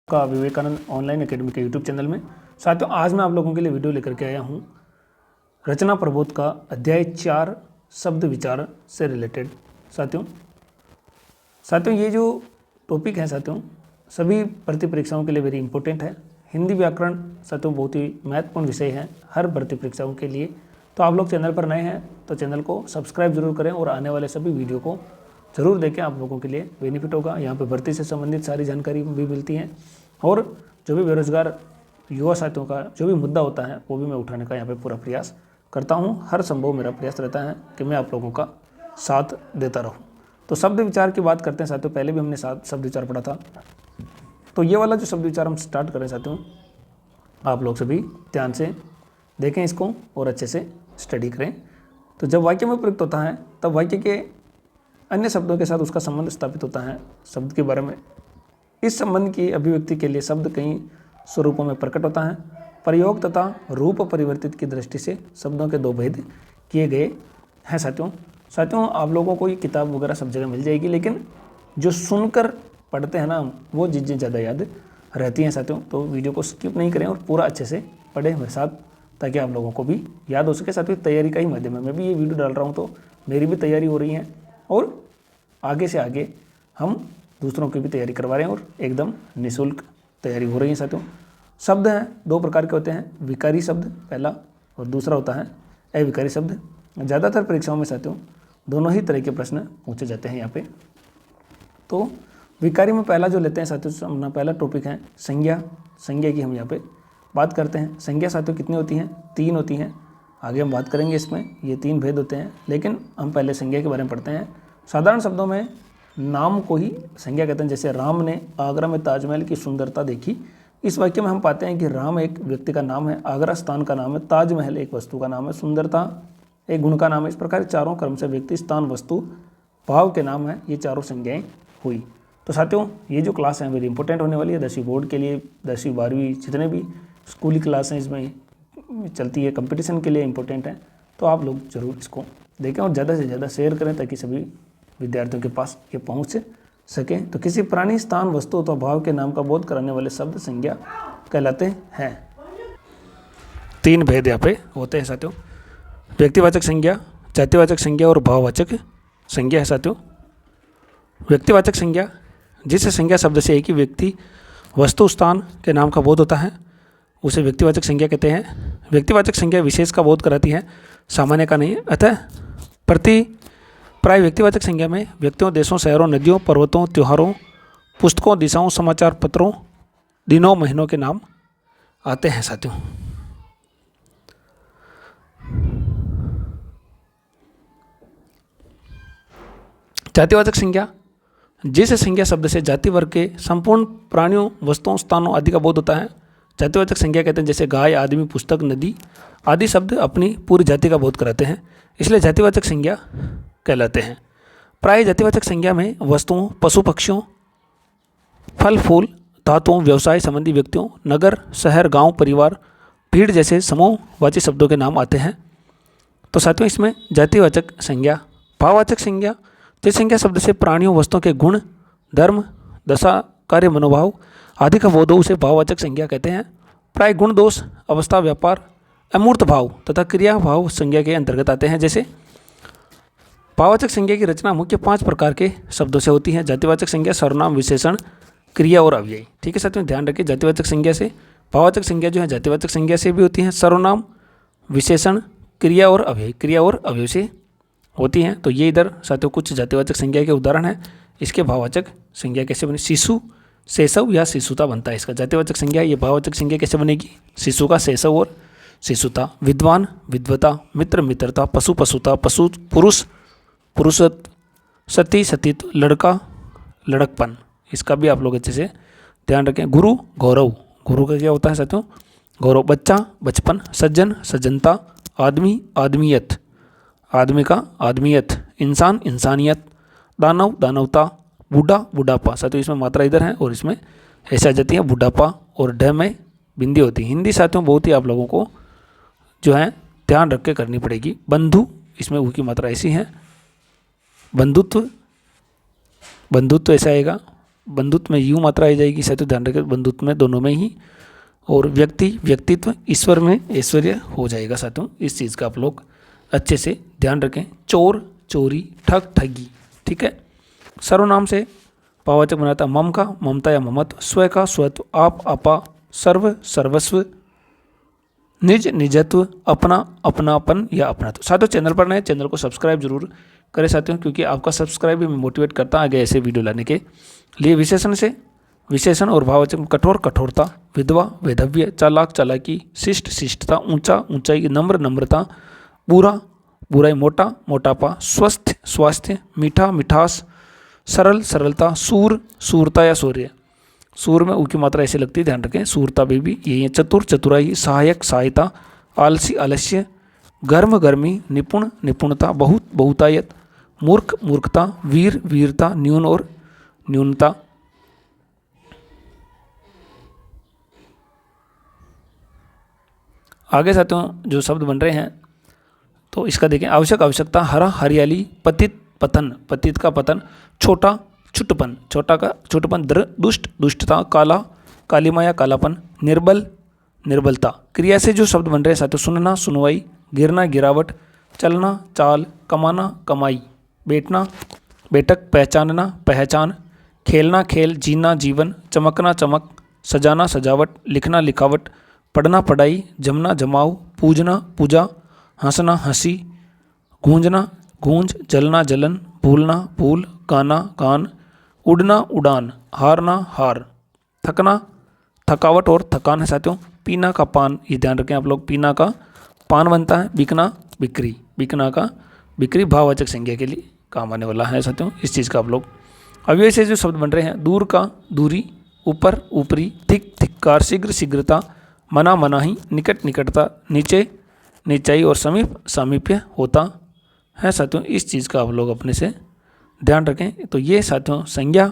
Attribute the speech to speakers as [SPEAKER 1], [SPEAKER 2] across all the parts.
[SPEAKER 1] का Vivekananda online academy के YouTube channel में। साथियों, आज मैं आप लोगों के लिए वीडियो लेकर के आया हूँ रचना प्रबोध का अध्याय 4 शब्द विचार से रिलेटेड। साथियों ये जो टॉपिक है साथियों सभी भर्ती परीक्षाओं के लिए वेरी इंपॉर्टेंट है। हिंदी व्याकरण साथियों बहुत ही महत्वपूर्ण विषय है हर भर्ती परीक्षाओं के लिए। तो आप लोग चैनल पर नए हैं तो चैनल को सब्सक्राइब जरूर करें और आने वाले सभी वीडियो को ज़रूर देखें, आप लोगों के लिए बेनिफिट होगा। यहाँ पे भर्ती से संबंधित सारी जानकारी भी मिलती है और जो भी बेरोजगार युवा साथियों का जो भी मुद्दा होता है वो भी मैं उठाने का यहाँ पे पूरा प्रयास करता हूँ। हर संभव मेरा प्रयास रहता है कि मैं आप लोगों का साथ देता रहूँ। तो शब्द विचार की बात करते हैं साथियों। पहले भी हमने शब्द विचार पढ़ा था, तो ये वाला जो शब्द विचार हम स्टार्ट करें साथियों, आप लोग सभी ध्यान से देखें इसको और अच्छे से स्टडी करें। तो जब वाक्य में प्रयुक्त होता है तब वाक्य के अन्य शब्दों के साथ उसका संबंध स्थापित होता है शब्द के बारे में। इस संबंध की अभिव्यक्ति के लिए शब्द कई स्वरूपों में प्रकट होता है। प्रयोग तथा रूप परिवर्तित की दृष्टि से शब्दों के दो भेद किए गए हैं साथियों आप लोगों को ये किताब वगैरह सब जगह मिल जाएगी, लेकिन जो सुनकर पढ़ते हैं ना वो चीज़ें ज़्यादा याद रहती हैं साथियों। तो वीडियो को स्किप नहीं करें और पूरा अच्छे से पढ़ें मेरे साथ, ताकि आप लोगों को भी याद हो सके। साथियों तैयारी का ही माध्यम है, मैं भी ये वीडियो डाल रहा हूँ तो मेरी भी तैयारी हो रही है और आगे से आगे हम दूसरों की भी तैयारी करवा रहे हैं और एकदम निःशुल्क तैयारी हो रही है साथियों। शब्द हैं दो प्रकार के होते हैं, विकारी शब्द पहला और दूसरा होता है अविकारी शब्द। ज़्यादातर परीक्षाओं में साथियों दोनों ही तरह के प्रश्न पूछे जाते हैं यहाँ पे। तो विकारी में पहला जो लेते हैं साथियों, अपना पहला टॉपिक है संज्ञा। संज्ञा की हम यहाँ पे बात करते हैं। संज्ञा साथियों कितनी होती हैं? 3 होती हैं। आगे हम बात करेंगे इसमें, ये 3 भेद होते हैं, लेकिन हम पहले संज्ञा के बारे में पढ़ते हैं। साधारण शब्दों में नाम को ही संज्ञा कहते हैं। जैसे राम ने आगरा में ताजमहल की सुंदरता देखी। इस वाक्य में हम पाते हैं कि राम एक व्यक्ति का नाम है, आगरा स्थान का नाम है, ताजमहल एक वस्तु का नाम है, सुंदरता एक गुण का नाम है। इस प्रकार चारों क्रम से व्यक्ति, स्थान, वस्तु, भाव के नाम है, ये चारों संज्ञाएं हुई। तो साथियों ये जो क्लास है वेरी इंपॉर्टेंट होने वाली है 10वीं बोर्ड के लिए। 10वीं 12वीं जितने भी स्कूली क्लास हैं इसमें चलती है, कंपटीशन के लिए इंपॉर्टेंट है। तो आप लोग जरूर इसको देखें और ज़्यादा से ज़्यादा शेयर करें ताकि सभी विद्यार्थियों के पास ये पहुंच सके। तो किसी प्राणी, स्थान, वस्तु अथवा भाव के नाम का बोध कराने वाले शब्द संज्ञा कहलाते हैं। 3 भेद यहाँ पे होते हैं साथियों, व्यक्तिवाचक संज्ञा, जातिवाचक संज्ञा और भाववाचक संज्ञा है साथियों। व्यक्तिवाचक संज्ञा, जिस संज्ञा शब्द से एक ही व्यक्ति, वस्तु, स्थान के नाम का बोध होता है उसे व्यक्तिवाचक संज्ञा कहते हैं। व्यक्तिवाचक संज्ञा विशेष का बोध कराती है, सामान्य का नहीं। अतः प्राय व्यक्तिवाचक संज्ञा में व्यक्तियों, देशों, शहरों, नदियों, पर्वतों, त्योहारों, पुस्तकों, दिशाओं, समाचार पत्रों, दिनों, महीनों के नाम आते हैं साथियों। जातिवाचक संज्ञा, जिस संज्ञा शब्द से जाति वर्ग के संपूर्ण प्राणियों, वस्तुओं, स्थानों आदि का बोध होता है जातिवाचक संज्ञा कहते हैं। जैसे गाय, आदमी, पुस्तक, नदी आदि शब्द अपनी पूरी जाति का बोध कराते हैं, इसलिए जातिवाचक संज्ञा कहलाते हैं। प्राय जातिवाचक संज्ञा में वस्तुओं, पशु पक्षियों, फल फूल, धातुओं, व्यवसाय संबंधी व्यक्तियों, नगर, शहर, गांव, परिवार, भीड़ जैसे समूहवाची शब्दों के नाम आते हैं। तो साथियों इसमें जातिवाचक संज्ञा। भाववाचक संज्ञा, जिस संज्ञा शब्द से प्राणियों, वस्तुओं के गुण, धर्म, दशा, कार्य, मनोभाव आदि का बोध हो उसे भाववाचक संज्ञा कहते हैं। प्राय गुण, दोष, अवस्था, व्यापार, अमूर्त भाव तथा क्रिया भाव संज्ञा के अंतर्गत आते हैं। जैसे भाववाचक संज्ञा की रचना मुख्य 5 प्रकार के शब्दों से होती है। जातिवाचक संज्ञा सर्वनाम, विशेषण, क्रिया और अव्यय। ठीक है साथियों, ध्यान रखिए जातिवाचक संज्ञा से भाववाचक संज्ञा जो है जातिवाचक संज्ञा से भी होती है, सर्वनाम, विशेषण, क्रिया और अव्यय से होती हैं। तो ये इधर साथियों कुछ जातिवाचक संज्ञा के उदाहरण हैं। इसके भाववाचक संज्ञा कैसे बने? शिशु, शेषव या शिशुता बनता है इसका जातिवाचक संज्ञा। ये भाववाचक संज्ञा कैसे बनेगी? शिशु का शेषव और शिशुता, विद्वान, विद्वता, मित्र, मित्रता, पशु, पशुता, पशु, पुरुष, पुरुषत्व, सती, सतीत्व, लड़का, लड़कपन। इसका भी आप लोग अच्छे से ध्यान रखें। गुरु, गौरव, गुरु का क्या होता है साथियों? गौरव। बच्चा, बचपन, सज्जन, सज्जनता, आदमी, आदमियत, आदमी का आदमियत, इंसान, इंसानियत, दानव, दानवता, बूढ़ा, बुढ़ापा। साथियों इसमें मात्रा इधर है और इसमें ऐसा जाती है बुढ़ापा और ढ में बिंदी होती है। हिंदी साथियों बहुत ही आप लोगों को जो है ध्यान रख के करनी पड़ेगी। बंधु, इसमें ऊ की मात्रा ऐसी है। बंधुत्व, बंधुत्व ऐसा आएगा। बंधुत्व में यू मात्रा आ जाएगी साथियों, ध्यान रखें बंधुत्व में दोनों में ही। और व्यक्ति व्यक्तित्व, ईश्वर में ऐश्वर्य हो जाएगा साथियों। इस चीज़ का आप लोग अच्छे से ध्यान रखें। चोर चोरी, ठग ठगी, ठीक है। सर्वनाम से पावाचक बनाता मम का ममता या ममत्व, स्व का स्वत्व, आप आपा, सर्व सर्वस्व, निज निजत्व, अपना अपनापन या अपनात्व। साथियों चैनल पर नए, चैनल को सब्सक्राइब जरूर करें साथियों, क्योंकि आपका सब्सक्राइब भी मोटिवेट करता आगे ऐसे वीडियो लाने के लिए। विशेषण से विशेषण और भाववाचक में कठोर कठोरता, विधवा वैधव्य, चालाक चालाकी, शिष्ट शिष्टता, ऊंचा ऊंचाई, नम्र नम्रता, बुरा बुराई, मोटा मोटापा, स्वस्थ स्वास्थ्य, मीठा मिठास, सरल सरलता, सूर सूरता या शौर्य। सूर में ऊ की मात्रा ऐसे लगती है, ध्यान रखें, सूरता भी यही है। चतुर चतुराई, सहायक सहायता, आलसी आलस्य, गर्म गर्मी, निपुण निपुणता, बहुत बहुतायत, मूर्ख मूर्खता, वीर वीरता, न्यून और न्यूनता। आगे साथियों जो शब्द बन रहे हैं तो इसका देखें। आवश्यक आवश्यकता, हरा हरियाली, पतित पतन, पतित का पतन, छोटा छुटपन, छोटा का छोटपन, दुष्ट दुष्टता, काला कालीमा या कालापन, निर्बल निर्बलता। क्रिया से जो शब्द बन रहे हैं साथियों, सुनना सुनवाई, गिरना गिरावट, चलना चाल, कमाना कमाई, बैठना बैठक, पहचानना पहचान, खेलना खेल, जीना जीवन, चमकना चमक, सजाना सजावट, लिखना लिखावट, पढ़ना पढ़ाई, जमना जमाव, पूजना पूजा, हंसना हंसी, गूंजना गूंज, जलना जलन, भूलना भूल, गाना गान, उड़ना उड़ान, हारना हार, थकना थकावट और थकान है साथियों। पीना का पान, ये ध्यान रखें आप लोग, पीना का पान बनता है। बिकना बिक्री, बिकना का बिक्री भाववाचक संज्ञा के लिए काम आने वाला है साथियों। इस चीज़ का आप लोग अव्यय से जो शब्द बन रहे हैं, दूर का दूरी, ऊपर ऊपरी, थिक थिक्कार, शीघ्र शीघ्रता, मना मनाही, निकट निकटता, नीचे नीचाई और समीप सामीप्य होता है साथियों। इस चीज़ का आप लोग अपने से ध्यान रखें। तो ये साथियों संज्ञा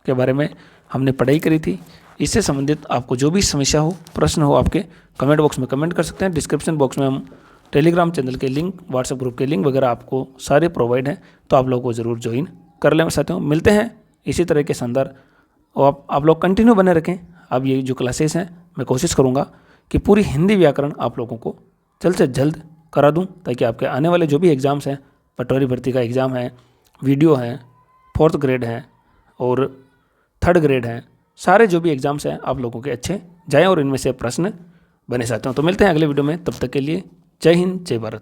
[SPEAKER 1] के बारे में हमने पढ़ाई करी थी। इससे संबंधित आपको जो भी समस्या हो, प्रश्न हो, आपके कमेंट बॉक्स में कमेंट कर सकते हैं। डिस्क्रिप्शन बॉक्स में हम टेलीग्राम चैनल के लिंक, व्हाट्सएप ग्रुप के लिंक वगैरह आपको सारे प्रोवाइड हैं, तो आप लोगों को ज़रूर ज्वाइन कर लें साथियों। मिलते हैं इसी तरह के शानदार, और आप लोग कंटिन्यू बने रखें। अब ये जो क्लासेस हैं मैं कोशिश करूँगा कि पूरी हिंदी व्याकरण आप लोगों को जल्द से जल्द करा दूं, ताकि आपके आने वाले जो भी एग्ज़ाम्स हैं, पटवारी भर्ती का एग्ज़ाम है, वीडियो है, 4th ग्रेड है और 3rd ग्रेड है, सारे जो भी एग्ज़ाम्स हैं आप लोगों के अच्छे जाएँ और इनमें से प्रश्न बने साथियों। तो मिलते हैं अगले वीडियो में, तब तक के लिए जय हिंद जय भारत।